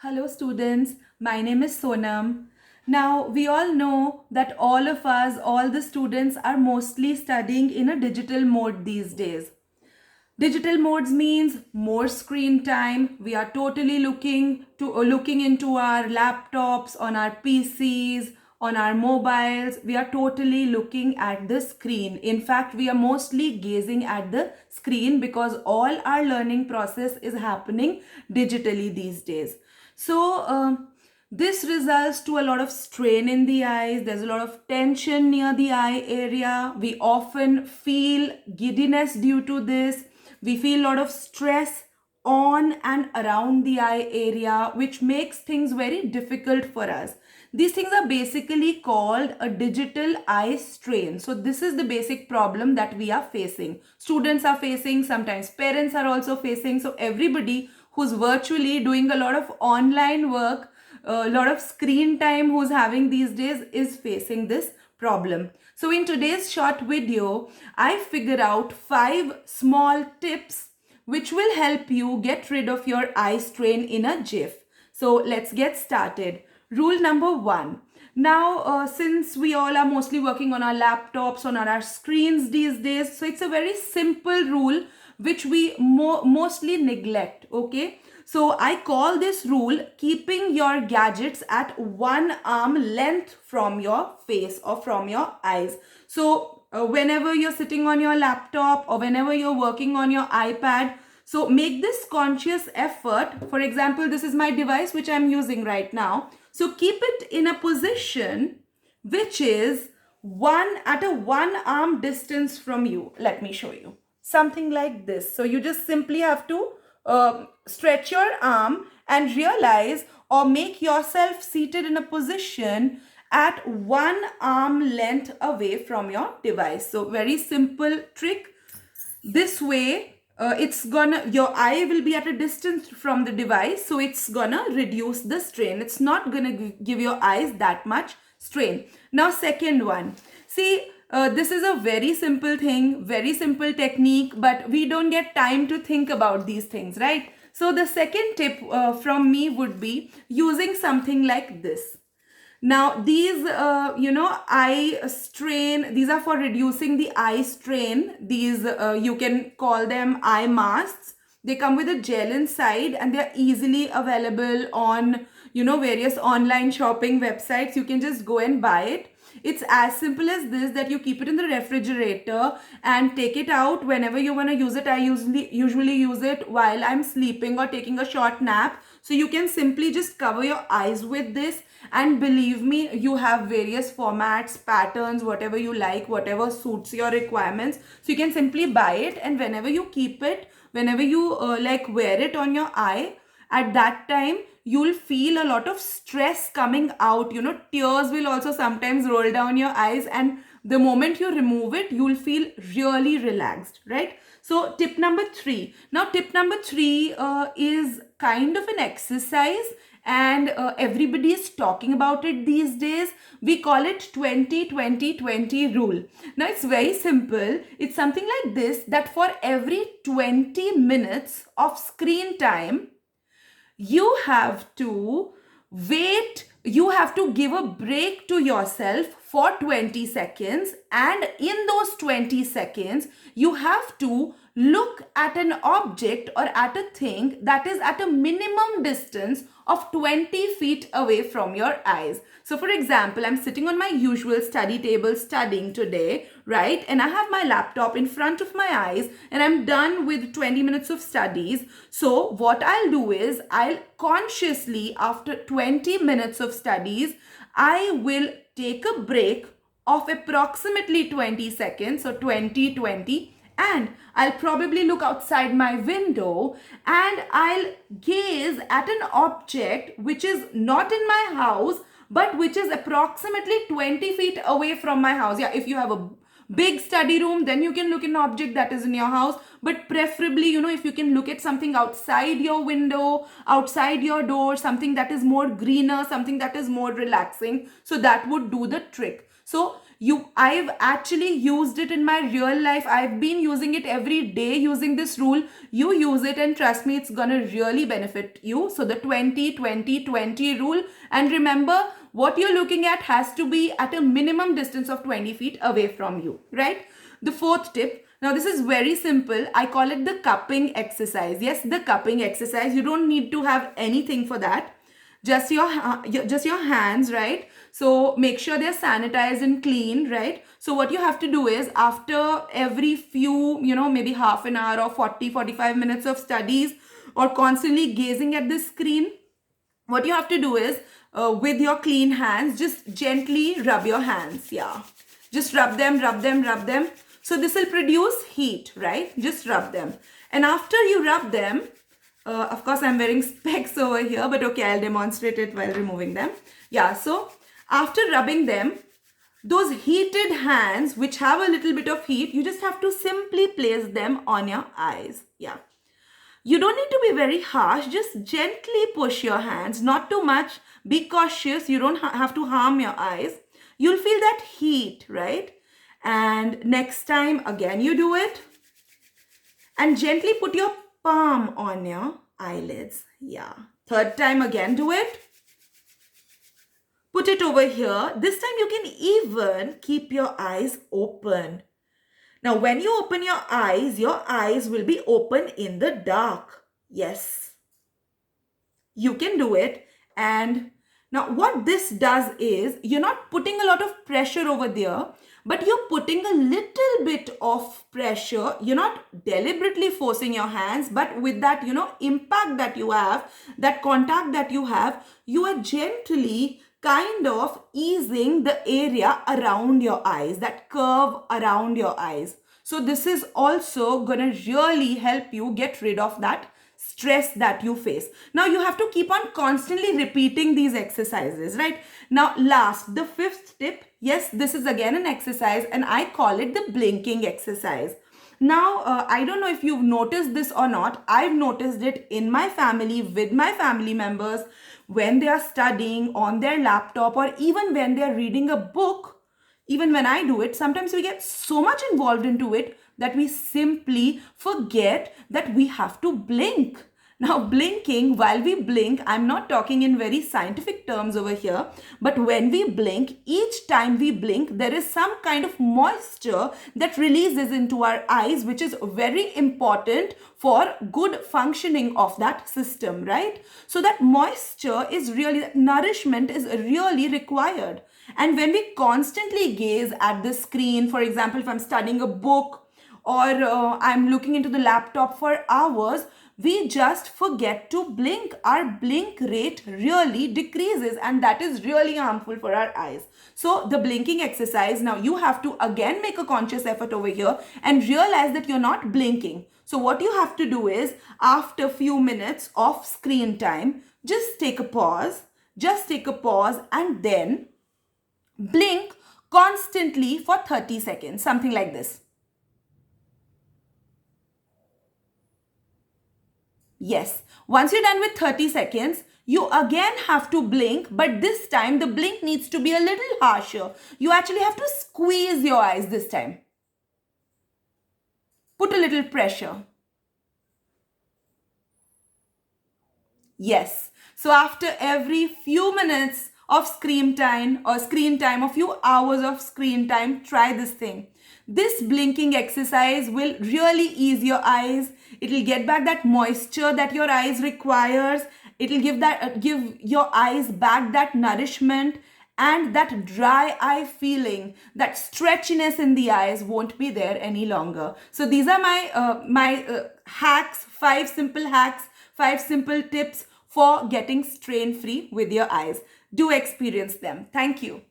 Hello students, my name is Sonam. Now we all know that all of us, all the students are mostly studying in a digital mode these days. Digital modes means more screen time. We are totally looking into our laptops, on our PCs, on our mobiles. We are totally looking at the screen. In fact, we are mostly gazing at the screen because all our learning process is happening digitally these days. This results to a lot of strain in the eyes. There's a lot of tension near the eye area. We often feel giddiness due to this. We feel a lot of stress on and around the eye area, which makes things very difficult for us. These things are basically called a digital eye strain. So this is the basic problem that we are facing. Students are facing, sometimes parents are also facing. So everybody who's virtually doing a lot of online work, a lot of screen time who's having these days is facing this problem. So in today's short video, I figure out 5 small tips which will help you get rid of your eye strain in a jiff. So let's get started. Rule number 1. Now, since we all are mostly working on our laptops, on our screens these days, so it's a very simple rule which we mostly neglect, okay? So I call this rule keeping your gadgets at one arm length from your face or from your eyes. So whenever you're sitting on your laptop or whenever you're working on your iPad, so make this conscious effort. For example, this is my device which I'm using right now. So keep it in a position which is at a one arm distance from you. Let me show you. Something like this. So you just simply have to stretch your arm and realize or make yourself seated in a position at one arm length away from your device. So very simple trick. This way your eye will be at a distance from the device, so it's gonna reduce the strain. It's not gonna give your eyes that much strain. Now second one, see, this is a very simple thing, very simple technique, but we don't get time to think about these things, right? So the second tip from me would be using something like this. Now these, eye strain, these are for reducing the eye strain. These, you can call them eye masks. They come with a gel inside and they're easily available on, various online shopping websites. You can just go and buy it. It's as simple as this, that you keep it in the refrigerator and take it out whenever you want to use it. I usually use it while I'm sleeping or taking a short nap. So you can simply just cover your eyes with this, and believe me, you have various formats, patterns, whatever you like, whatever suits your requirements. So you can simply buy it, and whenever you keep it, whenever you wear it on your eye, at that time you'll feel a lot of stress coming out. Tears will also sometimes roll down your eyes, and the moment you remove it, you'll feel really relaxed, right? So tip number 3. Now tip number 3 is kind of an exercise, and everybody is talking about it these days. We call it 20-20-20 rule. Now it's very simple. It's something like this, that for every 20 minutes of screen time, you have to give a break to yourself for 20 seconds, and in those 20 seconds you have to look at an object or at a thing that is at a minimum distance of 20 feet away from your eyes. So for example, I'm sitting on my usual study table studying today, right? And I have my laptop in front of my eyes, and I'm done with 20 minutes of studies. So what I'll do is, I'll consciously, after 20 minutes of studies, I will take a break of approximately 20 seconds, so 20-20, and I'll probably look outside my window and I'll gaze at an object which is not in my house, but which is approximately 20 feet away from my house. Yeah, if you have a big study room, then you can look at an object that is in your house, but preferably, if you can look at something outside your window, outside your door, something that is more greener, something that is more relaxing, so that would do the trick. So I've actually used it in my real life. I've been using it every day, using this rule. You use it and trust me, it's gonna really benefit you. So the 20-20-20 rule, and remember, what you're looking at has to be at a minimum distance of 20 feet away from you, right? The fourth tip, now this is very simple. I call it the cupping exercise. Yes, the cupping exercise. You don't need to have anything for that. Just your hands, right? So make sure they're sanitized and clean, right? So what you have to do is, after every few, maybe half an hour or 40-45 minutes of studies, or constantly gazing at the screen, what you have to do is, with your clean hands, just gently rub your hands. Yeah, just rub them, rub them, rub them. So this will produce heat, right? Just rub them. And after you rub them, of course, I'm wearing specs over here, but okay, I'll demonstrate it while removing them. Yeah, so after rubbing them, those heated hands, which have a little bit of heat, you just have to simply place them on your eyes. Yeah. You don't need to be very harsh. Just gently push your hands, not too much. Be cautious. You don't have to harm your eyes. You'll feel that heat, right? And next time, again, you do it. And gently put your palm on your eyelids. Yeah. Third time, again, do it. Put it over here. This time you can even keep your eyes open. Now, when you open your eyes will be open in the dark. Yes. You can do it. And now what this does is, you're not putting a lot of pressure over there, but you're putting a little bit of pressure. You're not deliberately forcing your hands, but with that, impact that you have, that contact that you have, you are gently kind of easing the area around your eyes, that curve around your eyes. So this is also going to really help you get rid of that stress that you face. Now you have to keep on constantly repeating these exercises, right? Now last, the fifth tip, yes, this is again an exercise, and I call it the blinking exercise. Now, I don't know if you've noticed this or not. I've noticed it in my family, with my family members, when they are studying on their laptop, or even when they are reading a book. Even when I do it, sometimes we get so much involved into it that we simply forget that we have to blink. Now, blinking, while we blink, I'm not talking in very scientific terms over here, but when we blink, each time we blink, there is some kind of moisture that releases into our eyes, which is very important for good functioning of that system, right? So that moisture is really, that nourishment is really required. And when we constantly gaze at the screen, for example, if I'm studying a book, or I'm looking into the laptop for hours, we just forget to blink. Our blink rate really decreases, and that is really harmful for our eyes. So the blinking exercise, now you have to again make a conscious effort over here and realize that you're not blinking. So what you have to do is, after a few minutes of screen time, just take a pause, and then blink constantly for 30 seconds, something like this. Yes, once you're done with 30 seconds, you again have to blink, but this time the blink needs to be a little harsher. You actually have to squeeze your eyes this time. Put a little pressure. Yes, so after every few minutes of screen time, or a few hours of screen time, try this thing. This blinking exercise will really ease your eyes. It will get back that moisture that your eyes requires. It will give your eyes back that nourishment, and that dry eye feeling, that stretchiness in the eyes won't be there any longer. So these are my hacks, 5 simple hacks, 5 simple tips for getting strain free with your eyes. Do experience them. Thank you.